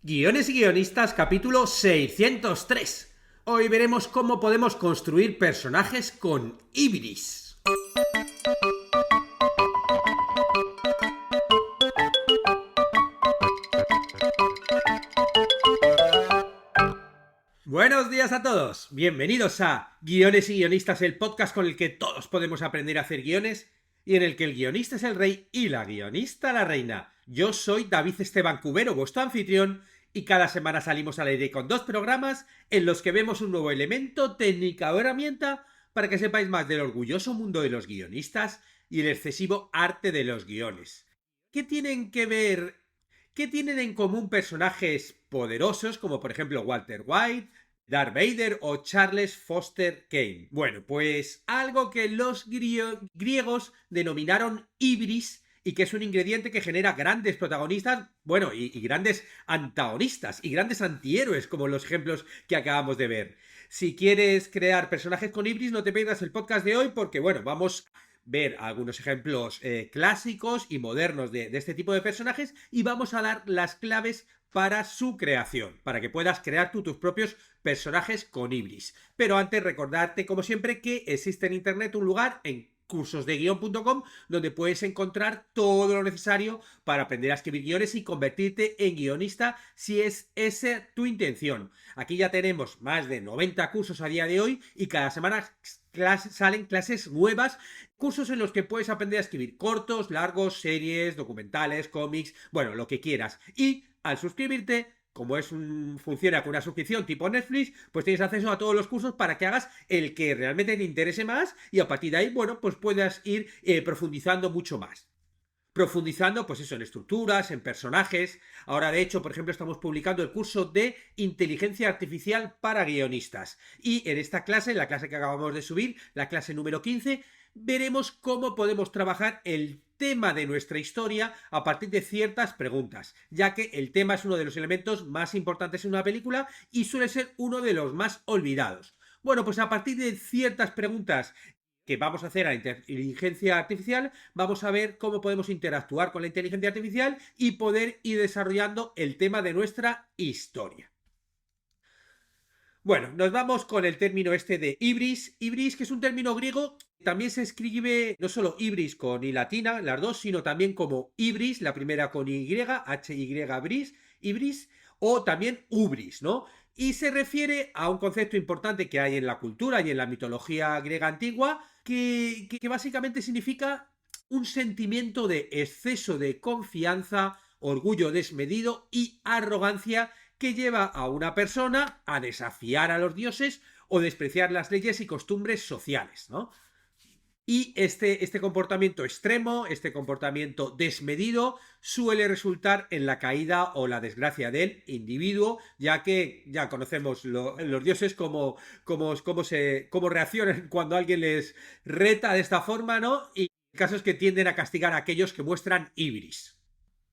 Guiones y guionistas, capítulo 603. Hoy veremos cómo podemos construir personajes con Ibris. Buenos días a todos, bienvenidos a Guiones y guionistas, el podcast con el que todos podemos aprender a hacer guiones y en el que el guionista es el rey y la guionista la reina. Yo soy David Esteban Cubero, vuestro anfitrión, y cada semana salimos al aire con 2 programas en los que vemos un nuevo elemento, técnica o herramienta para que sepáis más del orgulloso mundo de los guionistas y el excesivo arte de los guiones. ¿Qué tienen que ver? ¿Qué tienen en común personajes poderosos como por ejemplo Walter White, Darth Vader o Charles Foster Kane? Bueno, pues algo que los griegos denominaron ibris y que es un ingrediente que genera grandes protagonistas, bueno, y grandes antagonistas y grandes antihéroes como los ejemplos que acabamos de ver. Si quieres crear personajes con ibris, no te pierdas el podcast de hoy porque, bueno, vamos a ver algunos ejemplos clásicos y modernos de este tipo de personajes y vamos a dar las claves para su creación, para que puedas crear tú tus propios personajes con ibris. Pero antes recordarte, como siempre, que existe en internet un lugar en cursosdeguion.com donde puedes encontrar todo lo necesario para aprender a escribir guiones y convertirte en guionista si es esa tu intención. Aquí ya tenemos más de 90 cursos a día de hoy y cada semana salen clases nuevas, cursos en los que puedes aprender a escribir cortos, largos, series, documentales, cómics, bueno, lo que quieras. Y al suscribirte, como funciona con una suscripción tipo Netflix, pues tienes acceso a todos los cursos para que hagas el que realmente te interese más y a partir de ahí, bueno, pues puedas ir profundizando mucho más. Profundizando, pues eso, en estructuras, en personajes. Ahora, de hecho, por ejemplo, estamos publicando el curso de inteligencia artificial para guionistas. Y en esta clase, en la clase que acabamos de subir, la clase número 15, veremos cómo podemos trabajar el tema de nuestra historia a partir de ciertas preguntas, ya que el tema es uno de los elementos más importantes en una película y suele ser uno de los más olvidados. Bueno, pues a partir de ciertas preguntas que vamos a hacer a la inteligencia artificial, vamos a ver cómo podemos interactuar con la inteligencia artificial y poder ir desarrollando el tema de nuestra historia. Bueno, nos vamos con el término este de ibris. Ibris, que es un término griego, también se escribe no solo ibris con i latina, las dos, sino también como ibris, la primera con y, hy, ibris, o también ubris, ¿no? Y se refiere a un concepto importante que hay en la cultura y en la mitología griega antigua, que básicamente significa un sentimiento de exceso de confianza, orgullo desmedido y arrogancia que lleva a una persona a desafiar a los dioses o despreciar las leyes y costumbres sociales, ¿no? Y este comportamiento extremo, este comportamiento desmedido, suele resultar en la caída o la desgracia del individuo, ya que ya conocemos los dioses cómo reaccionan cuando alguien les reta de esta forma, ¿no? Y casos que tienden a castigar a aquellos que muestran ibris.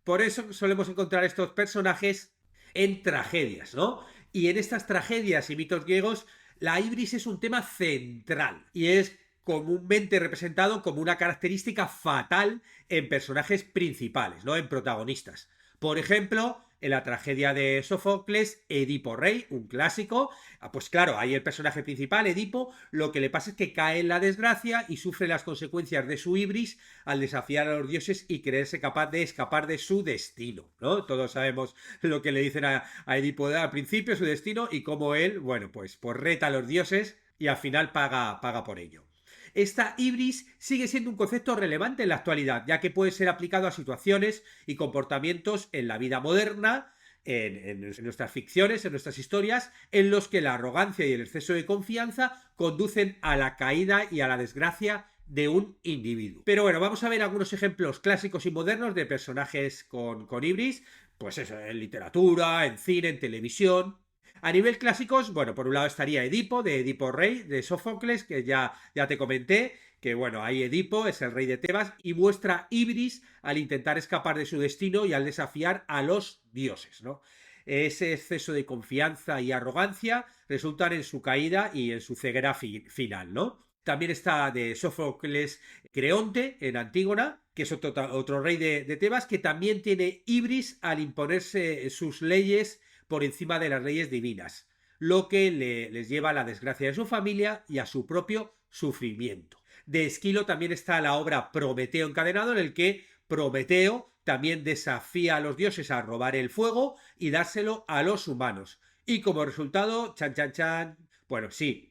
Por eso solemos encontrar estos personajes en tragedias, ¿no? Y en estas tragedias y mitos griegos, la ibris es un tema central y es comúnmente representado como una característica fatal en personajes principales, ¿no? En protagonistas. Por ejemplo, en la tragedia de Sófocles, Edipo Rey, un clásico, pues claro, ahí el personaje principal, Edipo, lo que le pasa es que cae en la desgracia y sufre las consecuencias de su ibris al desafiar a los dioses y creerse capaz de escapar de su destino, ¿no? Todos sabemos lo que le dicen a Edipo al principio, su destino, y cómo él, bueno, pues reta a los dioses y al final paga por ello. Esta ibris sigue siendo un concepto relevante en la actualidad, ya que puede ser aplicado a situaciones y comportamientos en la vida moderna, en nuestras ficciones, en nuestras historias, en los que la arrogancia y el exceso de confianza conducen a la caída y a la desgracia de un individuo. Pero bueno, vamos a ver algunos ejemplos clásicos y modernos de personajes con ibris, pues eso, en literatura, en cine, en televisión. A nivel clásicos, bueno, por un lado estaría Edipo, de Edipo Rey, de Sófocles, que ya te comenté, que bueno, ahí Edipo es el rey de Tebas y muestra ibris al intentar escapar de su destino y al desafiar a los dioses, ¿no? Ese exceso de confianza y arrogancia resultan en su caída y en su ceguera final, ¿no? También está de Sófocles Creonte en Antígona, que es otro rey de Tebas, que también tiene ibris al imponerse sus leyes por encima de las leyes divinas, lo que les lleva a la desgracia de su familia y a su propio sufrimiento. De Esquilo también está la obra Prometeo encadenado, en el que Prometeo también desafía a los dioses a robar el fuego y dárselo a los humanos. Y como resultado, chan chan chan, bueno, sí,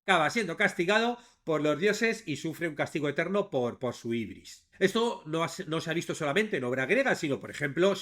acaba siendo castigado por los dioses y sufre un castigo eterno por su ibris. Esto no se ha visto solamente en obra griega, sino, por ejemplo,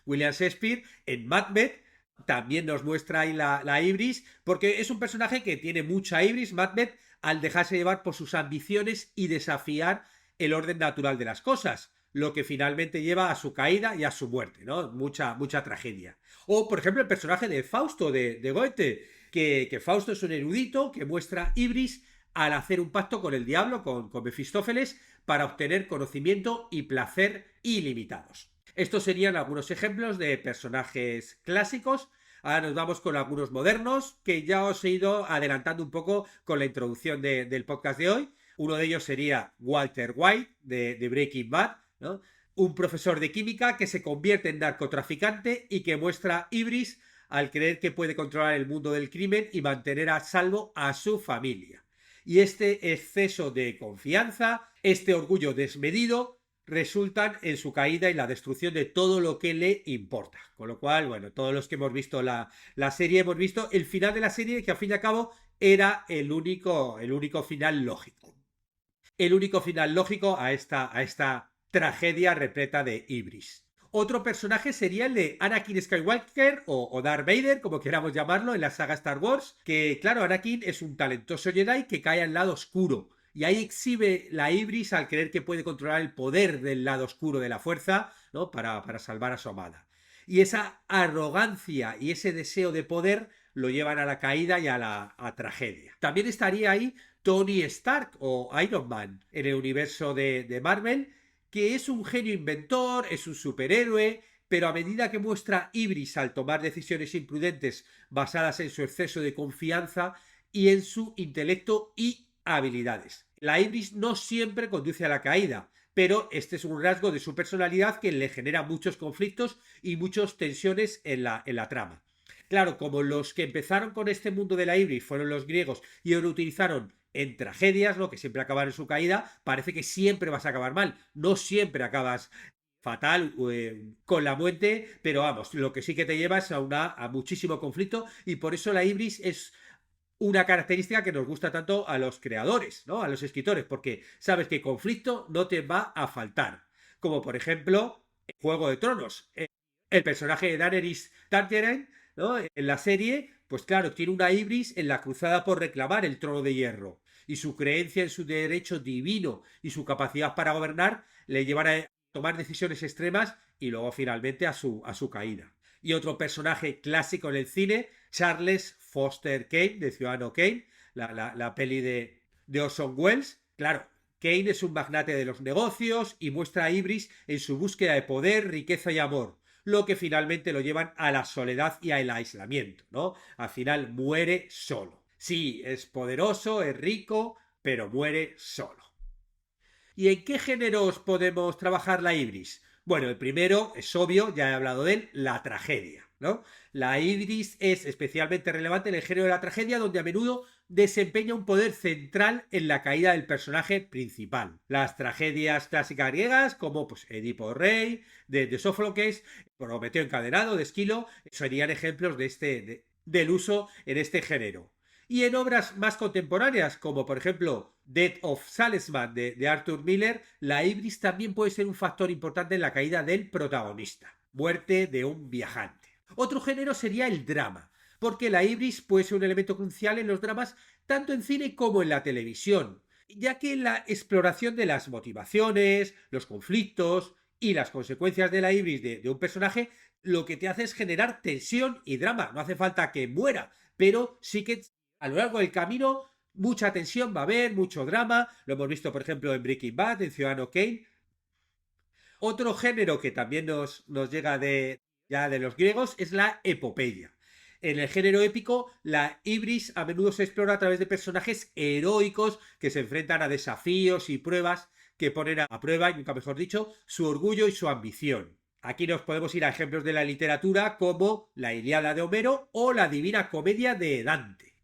William Shakespeare, en Macbeth, también nos muestra ahí la ibris, porque es un personaje que tiene mucha ibris, Macbeth, al dejarse llevar por sus ambiciones y desafiar el orden natural de las cosas, lo que finalmente lleva a su caída y a su muerte, ¿no? Mucha tragedia. O, por ejemplo, el personaje de Fausto, de Goethe, que Fausto es un erudito que muestra ibris al hacer un pacto con el diablo, con Mefistófeles, para obtener conocimiento y placer ilimitados. Estos serían algunos ejemplos de personajes clásicos. Ahora nos vamos con algunos modernos, que ya os he ido adelantando un poco con la introducción del podcast de hoy. Uno de ellos sería Walter White, de Breaking Bad, ¿no? Un profesor de química que se convierte en narcotraficante y que muestra ibris al creer que puede controlar el mundo del crimen y mantener a salvo a su familia. Y este exceso de confianza, este orgullo desmedido, resultan en su caída y la destrucción de todo lo que le importa. Con lo cual, bueno, todos los que hemos visto la serie, hemos visto el final de la serie, que al fin y al cabo era el único final lógico. El único final lógico a esta tragedia repleta de ibris. Otro personaje sería el de Anakin Skywalker o Darth Vader, como queramos llamarlo, en la saga Star Wars, que claro, Anakin es un talentoso Jedi que cae al lado oscuro, y ahí exhibe la ibris al creer que puede controlar el poder del lado oscuro de la fuerza, ¿no? Para salvar a su amada. Y esa arrogancia y ese deseo de poder lo llevan a la caída y a la tragedia. También estaría ahí Tony Stark o Iron Man en el universo de Marvel, que es un genio inventor, es un superhéroe, pero a medida que muestra ibris al tomar decisiones imprudentes basadas en su exceso de confianza y en su intelecto y habilidades. La ibris no siempre conduce a la caída, pero este es un rasgo de su personalidad que le genera muchos conflictos y muchas tensiones en la trama. Claro, como los que empezaron con este mundo de la ibris fueron los griegos y lo utilizaron en tragedias, ¿no? Que siempre acaban en su caída, parece que siempre vas a acabar mal. No siempre acabas fatal con la muerte, pero vamos, lo que sí que te lleva es a muchísimo conflicto, y por eso la ibris es una característica que nos gusta tanto a los creadores, ¿no? A los escritores, porque sabes que conflicto no te va a faltar. Como por ejemplo, Juego de Tronos. El personaje de Daenerys Targaryen, ¿no? En la serie, pues claro, tiene una ibris en la cruzada por reclamar el trono de hierro. Y su creencia en su derecho divino y su capacidad para gobernar le llevan a tomar decisiones extremas y luego finalmente a su caída. Y otro personaje clásico en el cine, Charles Foster Kane, de Ciudadano Kane, la peli de Orson Welles. Claro, Kane es un magnate de los negocios y muestra ibris en su búsqueda de poder, riqueza y amor, lo que finalmente lo llevan a la soledad y al aislamiento, ¿no? Al final muere solo. Sí, es poderoso, es rico, pero muere solo. ¿Y en qué géneros podemos trabajar la ibris? Bueno, el primero es obvio, ya he hablado de él, la tragedia, ¿no? La ibris es especialmente relevante en el género de la tragedia, donde a menudo desempeña un poder central en la caída del personaje principal. Las tragedias clásicas griegas, como pues, Edipo Rey, de Sófocles, Prometeo encadenado, de Esquilo, serían ejemplos del uso en este género. Y en obras más contemporáneas, como por ejemplo Death of Salesman de Arthur Miller, la ibris también puede ser un factor importante en la caída del protagonista. Muerte de un viajante. Otro género sería el drama, porque la ibris puede ser un elemento crucial en los dramas tanto en cine como en la televisión, ya que la exploración de las motivaciones, los conflictos y las consecuencias de la ibris de un personaje lo que te hace es generar tensión y drama. No hace falta que muera, pero sí que a lo largo del camino mucha tensión va a haber, mucho drama. Lo hemos visto, por ejemplo, en Breaking Bad, en Ciudadano Kane. Otro género que también nos llega ya de los griegos es la epopeya. En el género épico, la ibris a menudo se explora a través de personajes heroicos que se enfrentan a desafíos y pruebas que ponen a prueba, y nunca mejor dicho, su orgullo y su ambición. Aquí nos podemos ir a ejemplos de la literatura como la Ilíada de Homero o la Divina Comedia de Dante.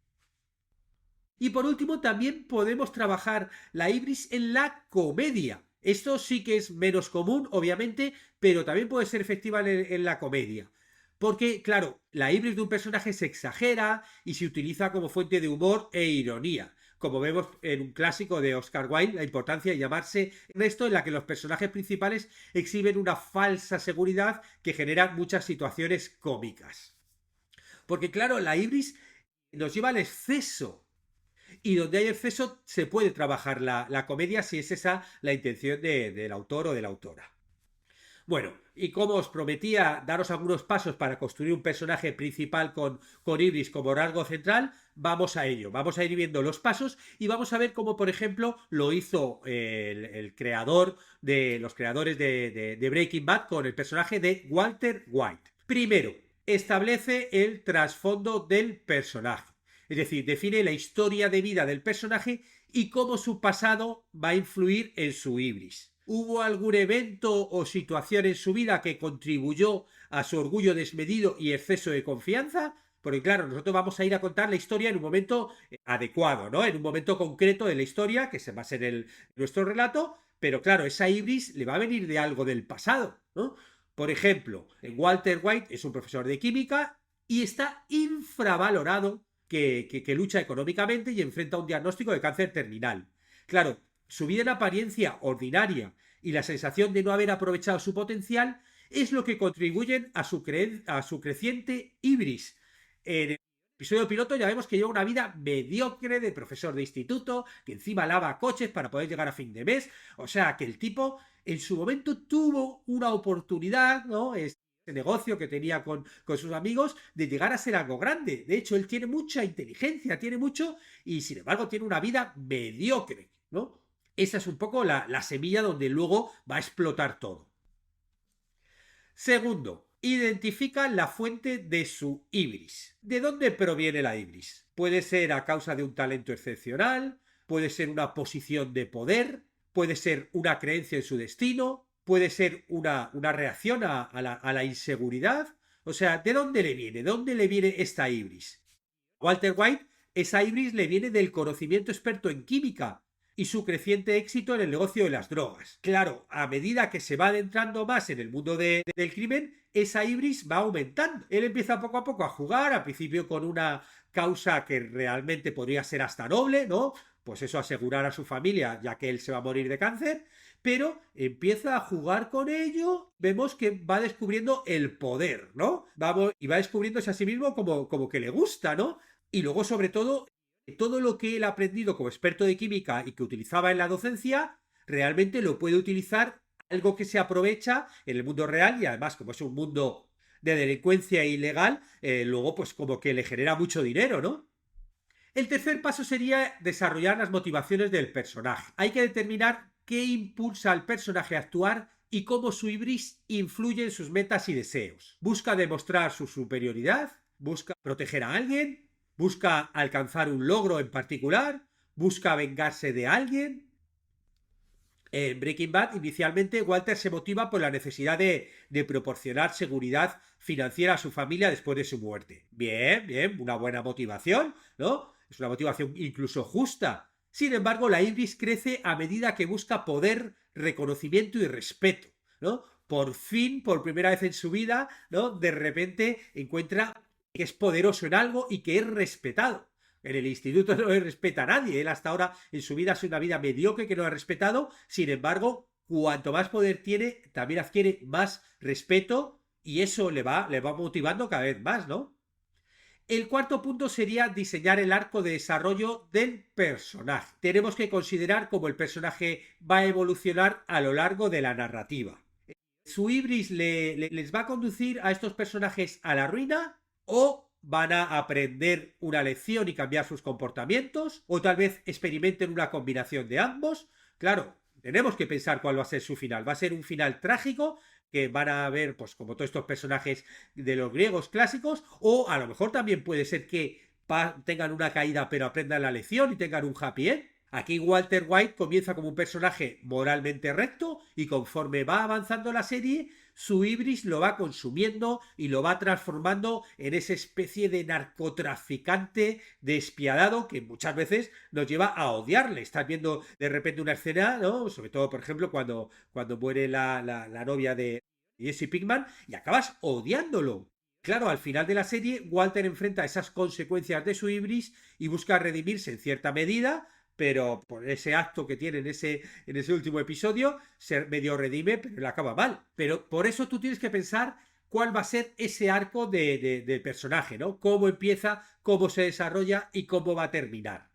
Y por último, también podemos trabajar la ibris en la comedia. Esto sí que es menos común, obviamente, pero también puede ser efectiva en la comedia. Porque, claro, la ibris de un personaje se exagera y se utiliza como fuente de humor e ironía. Como vemos en un clásico de Oscar Wilde, la importancia de llamarse esto, en la que los personajes principales exhiben una falsa seguridad que genera muchas situaciones cómicas. Porque, claro, la ibris nos lleva al exceso, y donde hay exceso se puede trabajar la comedia si es esa la intención del autor o de la autora. Bueno, y como os prometía daros algunos pasos para construir un personaje principal con ibris como rasgo central, vamos a ello. Vamos a ir viendo los pasos y vamos a ver cómo, por ejemplo, lo hizo el creador de los creadores de Breaking Bad con el personaje de Walter White. Primero, establece el trasfondo del personaje. Es decir, define la historia de vida del personaje y cómo su pasado va a influir en su ibris. ¿Hubo algún evento o situación en su vida que contribuyó a su orgullo desmedido y exceso de confianza? Porque claro, nosotros vamos a ir a contar la historia en un momento adecuado, ¿no? En un momento concreto de la historia que se basa en nuestro relato, pero claro, esa ibris le va a venir de algo del pasado, ¿no? Por ejemplo, Walter White es un profesor de química y está infravalorado que lucha económicamente y enfrenta un diagnóstico de cáncer terminal. Claro, su vida en apariencia ordinaria y la sensación de no haber aprovechado su potencial es lo que contribuyen a su creciente ibris. En el episodio piloto ya vemos que lleva una vida mediocre de profesor de instituto, que encima lava coches para poder llegar a fin de mes. O sea, que el tipo en su momento tuvo una oportunidad, ¿no? Negocio que tenía con sus amigos de llegar a ser algo grande. De hecho, él tiene mucha inteligencia, tiene mucho y sin embargo tiene una vida mediocre, ¿no? Esa es un poco la semilla donde luego va a explotar todo. Segundo, identifica la fuente de su ibris. ¿De dónde proviene la ibris? Puede ser a causa de un talento excepcional, puede ser una posición de poder, puede ser una creencia en su destino, puede ser una reacción a la inseguridad. O sea, ¿de dónde le viene? ¿De dónde le viene esta ibris? Walter White, esa ibris le viene del conocimiento experto en química y su creciente éxito en el negocio de las drogas. Claro, a medida que se va adentrando más en el mundo del crimen, esa ibris va aumentando. Él empieza poco a poco a jugar, al principio con una causa que realmente podría ser hasta noble, ¿no? Pues eso, asegurar a su familia, ya que él se va a morir de cáncer, pero empieza a jugar con ello, vemos que va descubriendo el poder, ¿no? Y va descubriéndose a sí mismo como que le gusta, ¿no? Y luego, sobre todo lo que él ha aprendido como experto de química y que utilizaba en la docencia, realmente lo puede utilizar algo que se aprovecha en el mundo real y además como es un mundo de delincuencia ilegal, luego pues como que le genera mucho dinero, ¿no? El tercer paso sería desarrollar las motivaciones del personaje. Hay que determinar qué impulsa al personaje a actuar y cómo su ibris influye en sus metas y deseos. Busca demostrar su superioridad, busca proteger a alguien, busca alcanzar un logro en particular, busca vengarse de alguien. En Breaking Bad, inicialmente, Walter se motiva por la necesidad de proporcionar seguridad financiera a su familia después de su muerte. Bien, bien, una buena motivación, ¿no? Es una motivación incluso justa. Sin embargo, la ibris crece a medida que busca poder, reconocimiento y respeto, ¿no? Por fin, por primera vez en su vida, ¿no? De repente encuentra que es poderoso en algo y que es respetado. En el instituto no le respeta a nadie. Él hasta ahora en su vida ha sido una vida mediocre que no ha respetado. Sin embargo, cuanto más poder tiene, también adquiere más respeto y eso le va motivando cada vez más, ¿no? El cuarto punto sería diseñar el arco de desarrollo del personaje. Tenemos que considerar cómo el personaje va a evolucionar a lo largo de la narrativa. ¿Su ibris les va a conducir a estos personajes a la ruina o van a aprender una lección y cambiar sus comportamientos? ¿O tal vez experimenten una combinación de ambos? Claro, tenemos que pensar cuál va a ser su final. ¿Va a ser un final trágico que van a ver, pues como todos estos personajes de los griegos clásicos, o a lo mejor también puede ser que tengan una caída pero aprendan la lección y tengan un happy end. Aquí Walter White comienza como un personaje moralmente recto y conforme va avanzando la serie, su ibris lo va consumiendo y lo va transformando en esa especie de narcotraficante despiadado que muchas veces nos lleva a odiarle. Estás viendo de repente una escena, ¿no? Sobre todo, por ejemplo, cuando muere la novia de Jesse Pinkman y acabas odiándolo. Claro, al final de la serie, Walter enfrenta esas consecuencias de su ibris y busca redimirse en cierta medida, pero por ese acto que tiene en ese último episodio, se medio redime, pero le acaba mal. Pero por eso tú tienes que pensar cuál va a ser ese arco de personaje, ¿no? Cómo empieza, cómo se desarrolla y cómo va a terminar.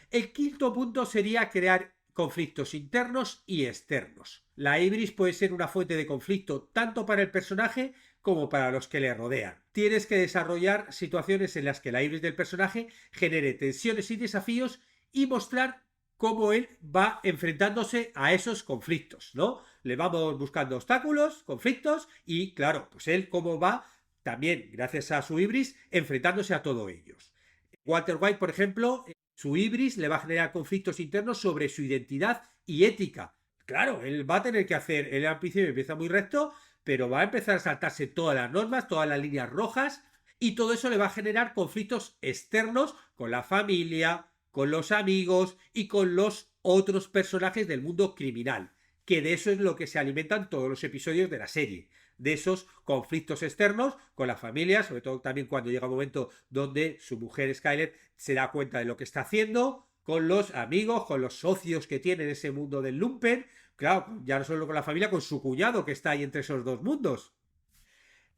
El quinto punto sería crear conflictos internos y externos. La ibris puede ser una fuente de conflicto tanto para el personaje como para los que le rodean. Tienes que desarrollar situaciones en las que la ibris del personaje genere tensiones y desafíos y mostrar cómo él va enfrentándose a esos conflictos, ¿no? Le vamos buscando obstáculos, conflictos y, claro, pues él cómo va también, gracias a su ibris, enfrentándose a todos ellos. Walter White, por ejemplo, su ibris le va a generar conflictos internos sobre su identidad y ética. Claro, él va a tener que hacer, él al principio empieza muy recto, pero va a empezar a saltarse todas las normas, todas las líneas rojas, y todo eso le va a generar conflictos externos con la familia, con los amigos y con los otros personajes del mundo criminal, que de eso es lo que se alimentan todos los episodios de la serie, de esos conflictos externos con la familia, sobre todo también cuando llega un momento donde su mujer Skyler se da cuenta de lo que está haciendo, con los amigos, con los socios que tiene en ese mundo del lumpen, claro, ya no solo con la familia, con su cuñado que está ahí entre esos dos mundos.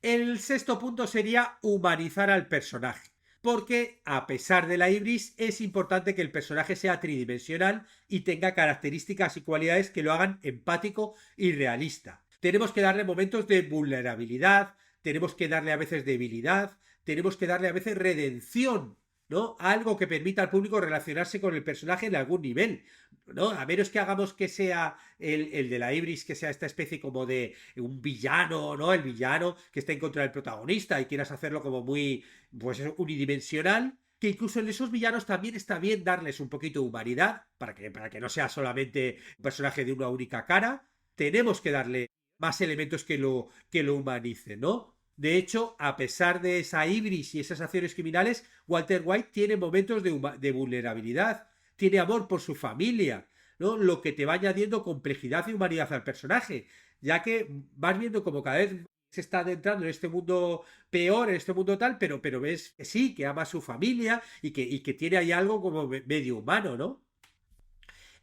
El sexto punto sería humanizar al personaje, porque a pesar de la ibris es importante que el personaje sea tridimensional y tenga características y cualidades que lo hagan empático y realista. Tenemos que darle momentos de vulnerabilidad, tenemos que darle a veces debilidad, tenemos que darle a veces redención, ¿no? Algo que permita al público relacionarse con el personaje en algún nivel, ¿no? A menos que hagamos que sea el de la ibris, que sea esta especie como de un villano, ¿no? El villano que está en contra del protagonista y quieras hacerlo como muy, pues unidimensional, que incluso en esos villanos también está bien darles un poquito de humanidad, para que no sea solamente un personaje de una única cara. Tenemos que darle más elementos que lo humanicen, ¿no? De hecho, a pesar de esa ibris y esas acciones criminales, Walter White tiene momentos de vulnerabilidad, tiene amor por su familia, ¿no? Lo que te va añadiendo complejidad y humanidad al personaje, ya que vas viendo como cada vez se está adentrando en este mundo peor, en este mundo tal, pero ves que sí, que ama a su familia y que tiene ahí algo como medio humano, ¿no?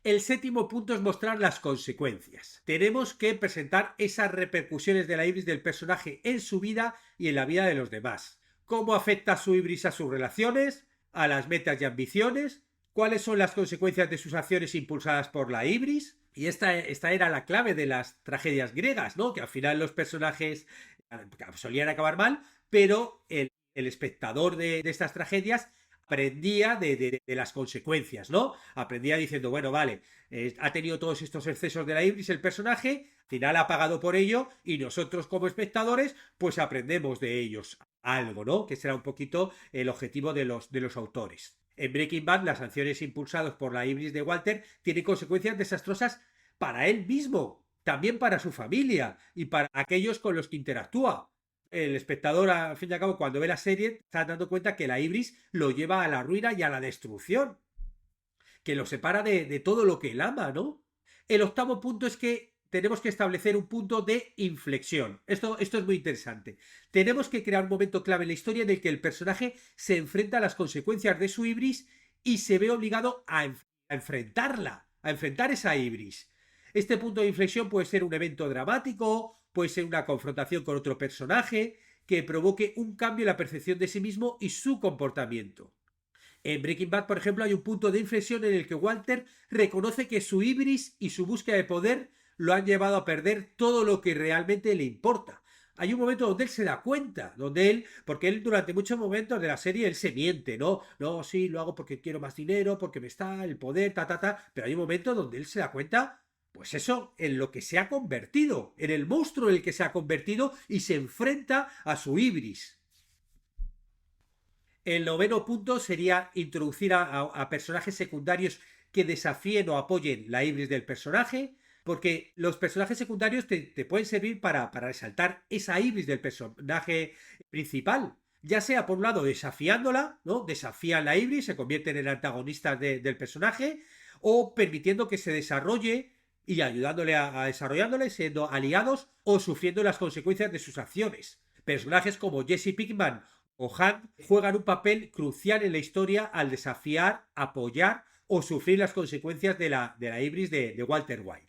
El séptimo punto es mostrar las consecuencias. Tenemos que presentar esas repercusiones de la ibris del personaje en su vida y en la vida de los demás. ¿Cómo afecta su ibris a sus relaciones, a las metas y ambiciones? ¿Cuáles son las consecuencias de sus acciones impulsadas por la ibris? Y esta era la clave de las tragedias griegas, ¿no? Que al final los personajes solían acabar mal, pero el espectador de estas tragedias aprendía de las consecuencias, ¿no? Aprendía diciendo, bueno, vale, ha tenido todos estos excesos de la ibris el personaje, al final ha pagado por ello y nosotros como espectadores pues aprendemos de ellos algo, ¿no? Que será un poquito el objetivo de los autores. En Breaking Bad las sanciones impulsadas por la ibris de Walter tienen consecuencias desastrosas para él mismo, también para su familia y para aquellos con los que interactúa. El espectador, al fin y al cabo, cuando ve la serie, está dando cuenta que la ibris lo lleva a la ruina y a la destrucción, que lo separa de todo lo que él ama, ¿no? El octavo punto es que tenemos que establecer un punto de inflexión. Esto es muy interesante. Tenemos que crear un momento clave en la historia en el que el personaje se enfrenta a las consecuencias de su ibris y se ve obligado a enfrentarla, a enfrentar esa ibris. Este punto de inflexión puede ser un evento dramático, puede ser una confrontación con otro personaje que provoque un cambio en la percepción de sí mismo y su comportamiento. En Breaking Bad, por ejemplo, hay un punto de inflexión en el que Walter reconoce que su ibris y su búsqueda de poder lo han llevado a perder todo lo que realmente le importa. Hay un momento donde él se da cuenta, porque él durante muchos momentos de la serie él se miente, ¿no? No, sí, lo hago porque quiero más dinero, porque me está el poder, pero hay un momento donde él se da cuenta pues eso, en lo que se ha convertido, en el monstruo en el que se ha convertido y se enfrenta a su ibris. El noveno punto sería introducir a personajes secundarios que desafíen o apoyen la ibris del personaje, porque los personajes secundarios te pueden servir para resaltar esa ibris del personaje principal. Ya sea, por un lado, desafiándola, ¿no? Desafían la ibris, se convierten en antagonistas del personaje, o permitiendo que se desarrolle y ayudándole a desarrollándole, siendo aliados o sufriendo las consecuencias de sus acciones. Personajes como Jesse Pinkman o Hank juegan un papel crucial en la historia al desafiar, apoyar o sufrir las consecuencias de la ibris de Walter White.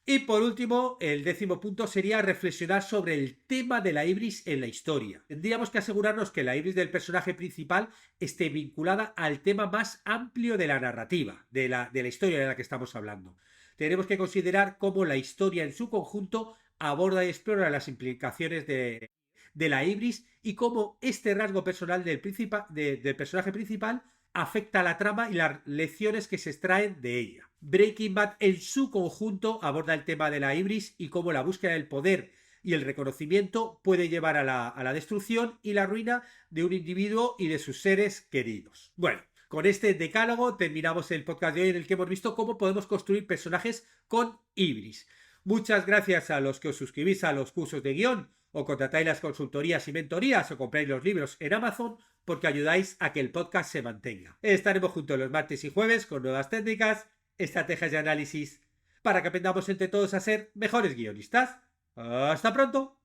Y por último, el décimo punto sería reflexionar sobre el tema de la ibris en la historia. Tendríamos que asegurarnos que la ibris del personaje principal esté vinculada al tema más amplio de la narrativa, de la historia de la que estamos hablando. Tenemos que considerar cómo la historia en su conjunto aborda y explora las implicaciones de la ibris y cómo este rasgo personal del personaje principal afecta a la trama y las lecciones que se extraen de ella. Breaking Bad en su conjunto aborda el tema de la ibris y cómo la búsqueda del poder y el reconocimiento puede llevar a la destrucción y la ruina de un individuo y de sus seres queridos. Bueno, con este decálogo terminamos el podcast de hoy en el que hemos visto cómo podemos construir personajes con ibris. Muchas gracias a los que os suscribís a los cursos de guión o contratáis las consultorías y mentorías o compráis los libros en Amazon porque ayudáis a que el podcast se mantenga. Estaremos juntos los martes y jueves con nuevas técnicas, estrategias de análisis para que aprendamos entre todos a ser mejores guionistas. ¡Hasta pronto!